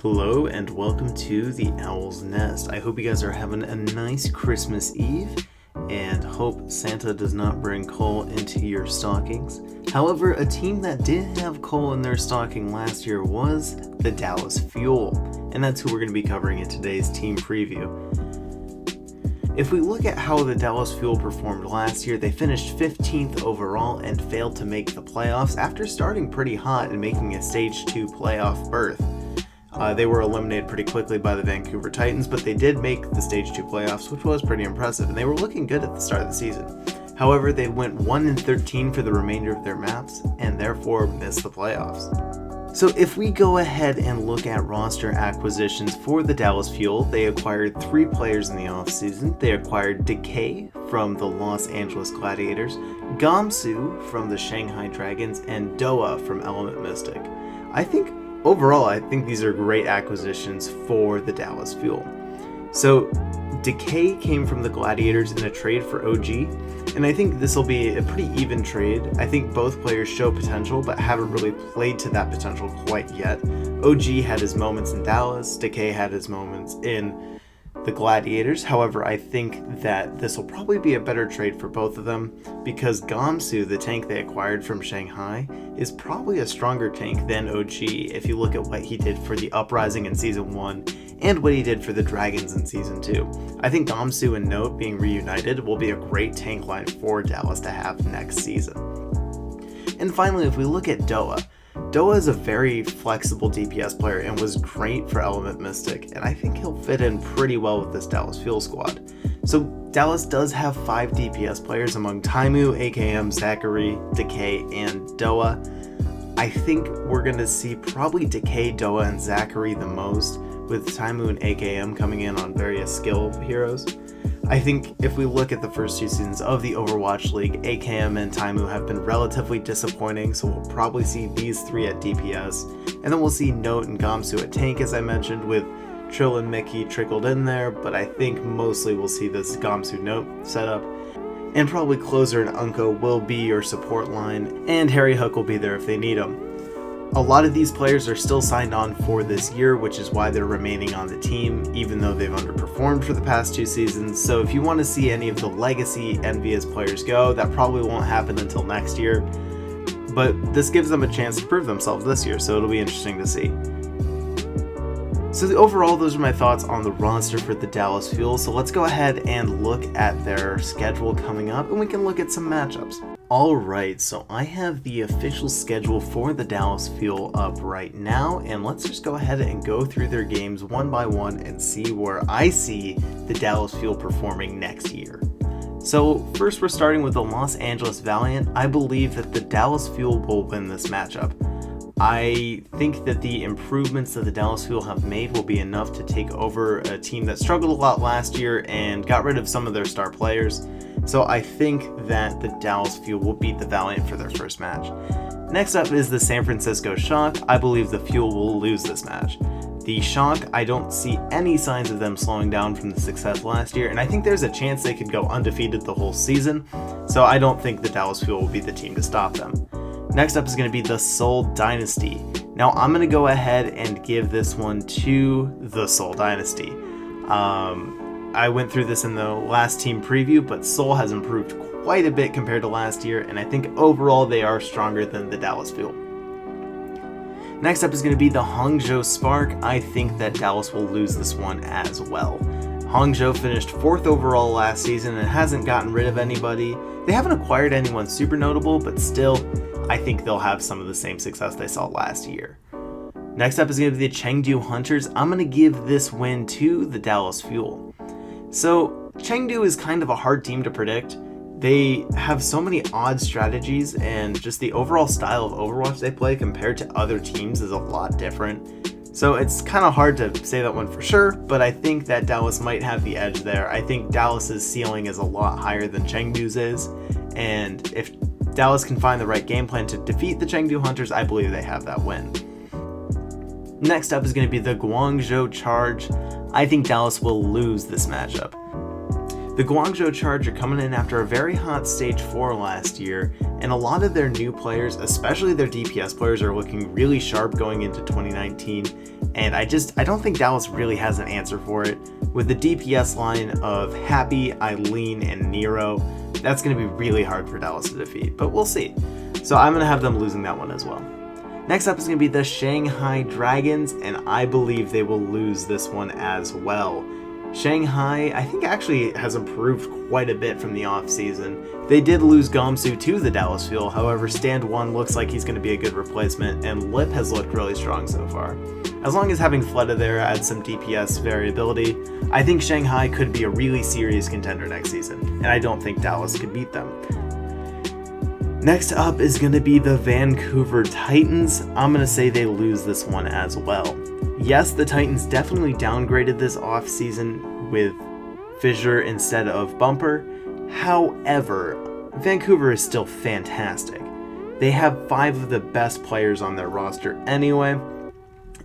Hello and welcome to the Owl's Nest. I hope you guys are having a nice Christmas Eve and hope Santa does not bring coal into your stockings. However, a team that did have coal in their stocking last year was the Dallas Fuel, and that's who we're going to be covering in today's team preview. If we look at how the Dallas Fuel performed last year, they finished 15th overall and failed to make the playoffs after starting pretty hot and making a Stage 2 playoff berth. They were eliminated pretty quickly by the Vancouver Titans, but they did make the Stage 2 playoffs, which was pretty impressive, and they were looking good at the start of the season. However, they went 1-13 for the remainder of their maps, and therefore missed the playoffs. So if we go ahead and look at roster acquisitions for the Dallas Fuel, they acquired 3 players in the offseason. They acquired Decay from the Los Angeles Gladiators, Gamsu from the Shanghai Dragons, and Doa from Element Mystic. Overall, I think these are great acquisitions for the Dallas Fuel. So, Decay came from the Gladiators in a trade for OG, and I think this will be a pretty even trade. I think both players show potential, but haven't really played to that potential quite yet. OG had his moments in Dallas, Decay had his moments in the Gladiators. However, I think that this will probably be a better trade for both of them because Gamsu, the tank they acquired from Shanghai, is probably a stronger tank than OG if you look at what he did for the Uprising in Season 1 and what he did for the Dragons in Season 2. I think Gamsu and Note being reunited will be a great tank line for Dallas to have next season. And finally, if we look at Doa is a very flexible DPS player and was great for Element Mystic, and I think he'll fit in pretty well with this Dallas Fuel squad. So Dallas does have 5 DPS players among Taimu, AKM, Zachary, Decay, and Doa. I think we're going to see probably Decay, Doa, and Zachary the most, with Taimu and AKM coming in on various skill heroes. I think if we look at the first 2 seasons of the Overwatch League, AKM and Taimu have been relatively disappointing, so we'll probably see these 3 at DPS, and then we'll see Note and Gamsu at tank, as I mentioned, with Trill and Mickey trickled in there, but I think mostly we'll see this Gamsu Note setup, and probably Closer and Unko will be your support line, and Harry Hook will be there if they need him. A lot of these players are still signed on for this year, which is why they're remaining on the team, even though they've underperformed for the past 2 seasons. So if you want to see any of the legacy Envious players go, that probably won't happen until next year. But this gives them a chance to prove themselves this year, so it'll be interesting to see. So overall, those are my thoughts on the roster for the Dallas Fuel. So let's go ahead and look at their schedule coming up, and we can look at some matchups. Alright, so I have the official schedule for the Dallas Fuel up right now, and let's just go ahead and go through their games one by one and see where I see the Dallas Fuel performing next year. So first we're starting with the Los Angeles Valiant. I believe that the Dallas Fuel will win this matchup. I think that the improvements that the Dallas Fuel have made will be enough to take over a team that struggled a lot last year and got rid of some of their star players. So I think that the Dallas Fuel will beat the Valiant for their first match. Next up is the San Francisco Shock. I believe the Fuel will lose this match. The Shock, I don't see any signs of them slowing down from the success last year, and I think there's a chance they could go undefeated the whole season, so I don't think the Dallas Fuel will be the team to stop them. Next up is going to be the Seoul Dynasty. Now I'm going to go ahead and give this one to the Seoul Dynasty. I went through this in the last team preview, but Seoul has improved quite a bit compared to last year, and I think overall they are stronger than the Dallas Fuel. Next up is going to be the Hangzhou Spark. I think that Dallas will lose this one as well. Hangzhou finished 4th overall last season and hasn't gotten rid of anybody. They haven't acquired anyone super notable, but still, I think they'll have some of the same success they saw last year. Next up is going to be the Chengdu Hunters. I'm going to give this win to the Dallas Fuel. So, Chengdu is kind of a hard team to predict. They have so many odd strategies, and just the overall style of Overwatch they play compared to other teams is a lot different. So it's kind of hard to say that one for sure, but I think that Dallas might have the edge there. I think Dallas's ceiling is a lot higher than Chengdu's is, and if Dallas can find the right game plan to defeat the Chengdu Hunters, I believe they have that win. Next up is going to be the Guangzhou Charge. I think Dallas will lose this matchup. The Guangzhou Charge are coming in after a very hot Stage 4 last year, and a lot of their new players, especially their DPS players, are looking really sharp going into 2019, and I don't think Dallas really has an answer for it. With the DPS line of Happy, Eileen, and Nero, that's going to be really hard for Dallas to defeat, but we'll see. So I'm going to have them losing that one as well. Next up is going to be the Shanghai Dragons, and I believe they will lose this one as well. Shanghai, I think, actually has improved quite a bit from the off-season. They did lose Gomsu to the Dallas Fuel, however Stand 1 looks like he's going to be a good replacement, and Lip has looked really strong so far. As long as having Fleta there adds some DPS variability, I think Shanghai could be a really serious contender next season, and I don't think Dallas could beat them. Next up is going to be the Vancouver Titans. I'm going to say they lose this one as well. Yes, the Titans definitely downgraded this offseason with Fissure instead of Bumper. However, Vancouver is still fantastic. They have 5 of the best players on their roster anyway,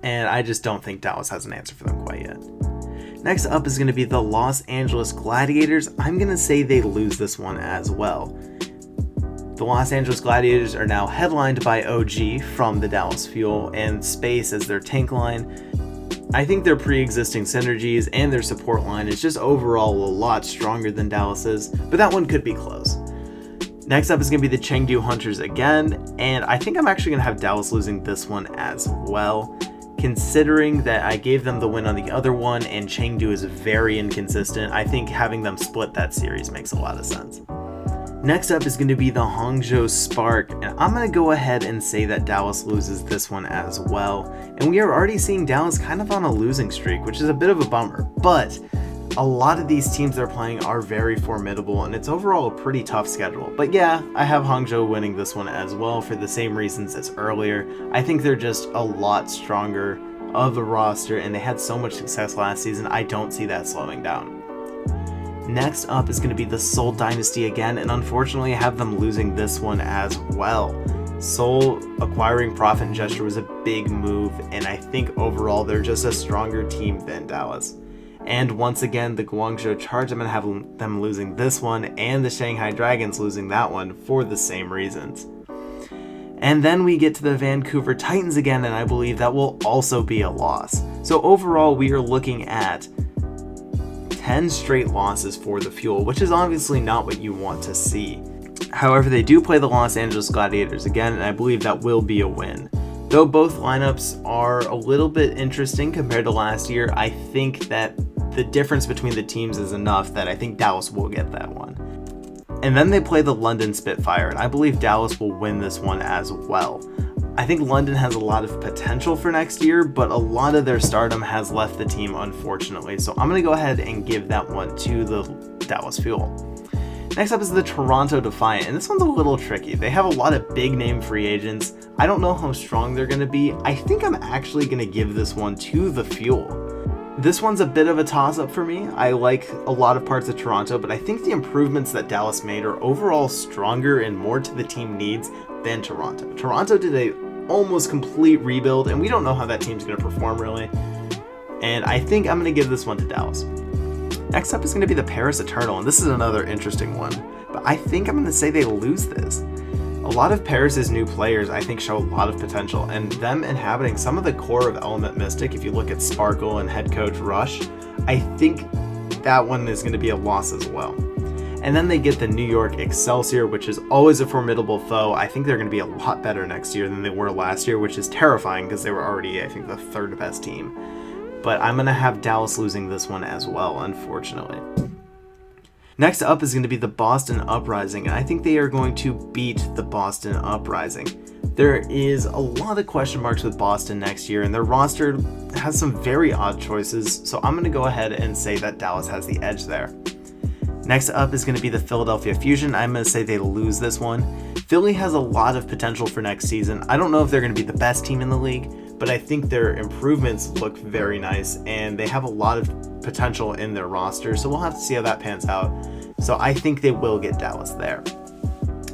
and I just don't think Dallas has an answer for them quite yet. Next up is going to be the Los Angeles Gladiators. I'm going to say they lose this one as well. The Los Angeles Gladiators are now headlined by OG from the Dallas Fuel and Space as their tank line. I think their pre-existing synergies and their support line is just overall a lot stronger than Dallas's, but that one could be close. Next up is going to be the Chengdu Hunters again, and I think I'm actually going to have Dallas losing this one as well, considering that I gave them the win on the other one and Chengdu is very inconsistent. I think having them split that series makes a lot of sense. Next up is going to be the Hangzhou Spark, and I'm going to go ahead and say that Dallas loses this one as well. And we are already seeing Dallas kind of on a losing streak, which is a bit of a bummer, but a lot of these teams they're playing are very formidable, and it's overall a pretty tough schedule. But yeah, I have Hangzhou winning this one as well for the same reasons as earlier. I think they're just a lot stronger of a roster, and they had so much success last season, I don't see that slowing down. Next up is going to be the Seoul Dynasty again, and unfortunately I have them losing this one as well. Seoul acquiring Profit and Gesture was a big move, and I think overall they're just a stronger team than Dallas. And once again, the Guangzhou Charge, I'm going to have them losing this one, and the Shanghai Dragons losing that one for the same reasons. And then we get to the Vancouver Titans again, and I believe that will also be a loss. So overall, we are looking at 10 straight losses for the Fuel, which is obviously not what you want to see. However, they do play the Los Angeles Gladiators again, and I believe that will be a win. Though both lineups are a little bit interesting compared to last year, I think that the difference between the teams is enough that I think Dallas will get that one. And then they play the London Spitfire, and I believe Dallas will win this one as well. I think London has a lot of potential for next year, but a lot of their stardom has left the team, unfortunately. So I'm going to go ahead and give that one to the Dallas Fuel. Next up is the Toronto Defiant, and this one's a little tricky. They have a lot of big name free agents. I don't know how strong they're going to be. I think I'm actually going to give this one to the Fuel. This one's a bit of a toss-up for me. I like a lot of parts of Toronto, but I think the improvements that Dallas made are overall stronger and more to the team needs than Toronto. Toronto did a almost complete rebuild, and we don't know how that team's going to perform really. And I think I'm going to give this one to Dallas. Next up is going to be the Paris Eternal, and this is another interesting one, but I think I'm going to say they lose this. A lot of Paris's new players I think show a lot of potential, and them inhabiting some of the core of Element Mystic, if you look at Sparkle and head coach Rush, I think that one is going to be a loss as well. And then they get the New York Excelsior, which is always a formidable foe. I think they're going to be a lot better next year than they were last year, which is terrifying because they were already, I think, the third best team. But I'm going to have Dallas losing this one as well, unfortunately. Next up is going to be the Boston Uprising, and I think they are going to beat the Boston Uprising. There is a lot of question marks with Boston next year, and their roster has some very odd choices, so I'm going to go ahead and say that Dallas has the edge there. Next up is going to be the Philadelphia Fusion. I'm going to say they lose this one. Philly has a lot of potential for next season. I don't know if they're going to be the best team in the league, but I think their improvements look very nice, and they have a lot of potential in their roster, so we'll have to see how that pans out. So I think they will get Dallas there.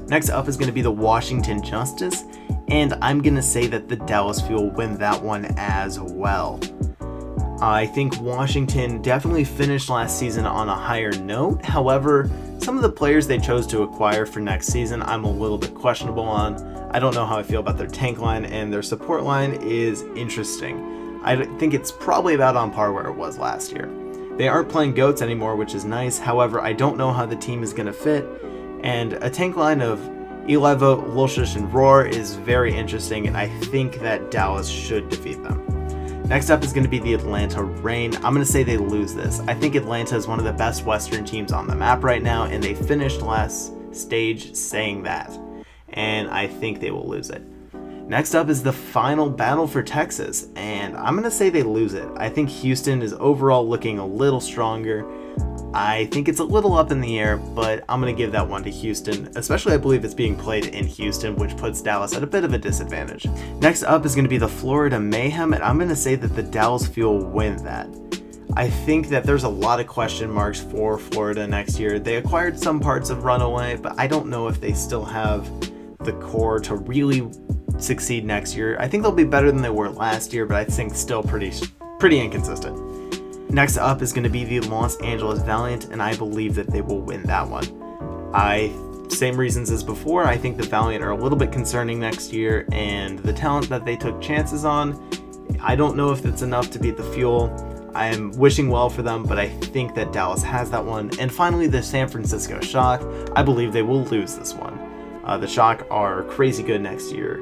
Next up is going to be the Washington Justice, and I'm going to say that the Dallas Fuel win that one as well. I think Washington definitely finished last season on a higher note. However, some of the players they chose to acquire for next season, I'm a little bit questionable on. I don't know how I feel about their tank line, and their support line is interesting. I think it's probably about on par where it was last year. They aren't playing GOATs anymore, which is nice. However, I don't know how the team is going to fit, and a tank line of Elevo, Lulshish, and Roar is very interesting, and I think that Dallas should defeat them. Next up is going to be the Atlanta Reign. I'm going to say they lose this. I think Atlanta is one of the best Western teams on the map right now, and they finished last stage saying that. And I think they will lose it. Next up is the final battle for Texas, and I'm going to say they lose it. I think Houston is overall looking a little stronger. I think it's a little up in the air, but I'm going to give that one to Houston, especially I believe it's being played in Houston, which puts Dallas at a bit of a disadvantage. Next up is going to be the Florida Mayhem, and I'm going to say that the Dallas Fuel win that. I think that there's a lot of question marks for Florida next year. They acquired some parts of Runaway, but I don't know if they still have the core to really succeed next year. I think they'll be better than they were last year, but I think still pretty inconsistent. Next up is going to be the Los Angeles Valiant, and I believe that they will win that one. Same reasons as before. I think the Valiant are a little bit concerning next year, and the talent that they took chances on, I don't know if it's enough to beat the Fuel. I am wishing well for them, but I think that Dallas has that one. And finally, the San Francisco Shock. I believe they will lose this one. The Shock are crazy good next year.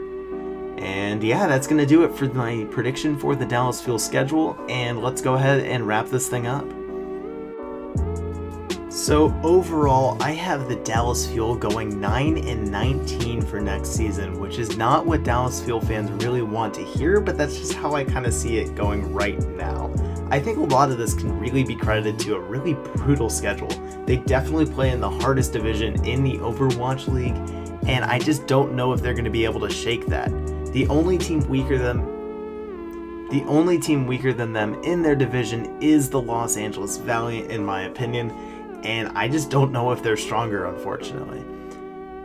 And yeah, that's going to do it for my prediction for the Dallas Fuel schedule, and let's go ahead and wrap this thing up. So overall, I have the Dallas Fuel going 9-19 for next season, which is not what Dallas Fuel fans really want to hear, but that's just how I kind of see it going right now. I think a lot of this can really be credited to a really brutal schedule. They definitely play in the hardest division in the Overwatch League, and I just don't know if they're going to be able to shake that. The only team weaker than them in their division is the Los Angeles Valiant, in my opinion, and I just don't know if they're stronger, unfortunately.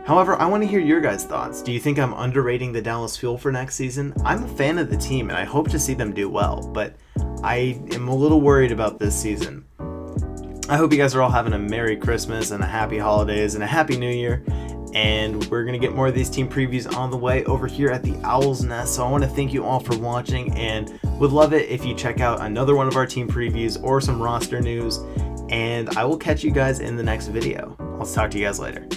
However, I want to hear your guys' thoughts. Do you think I'm underrating the Dallas Fuel for next season? I'm a fan of the team, and I hope to see them do well, but I am a little worried about this season. I hope you guys are all having a Merry Christmas and a Happy Holidays and a Happy New Year. And we're going to get more of these team previews on the way over here at the Owl's Nest. So I want to thank you all for watching, and would love it if you check out another one of our team previews or some roster news. And I will catch you guys in the next video. I'll talk to you guys later.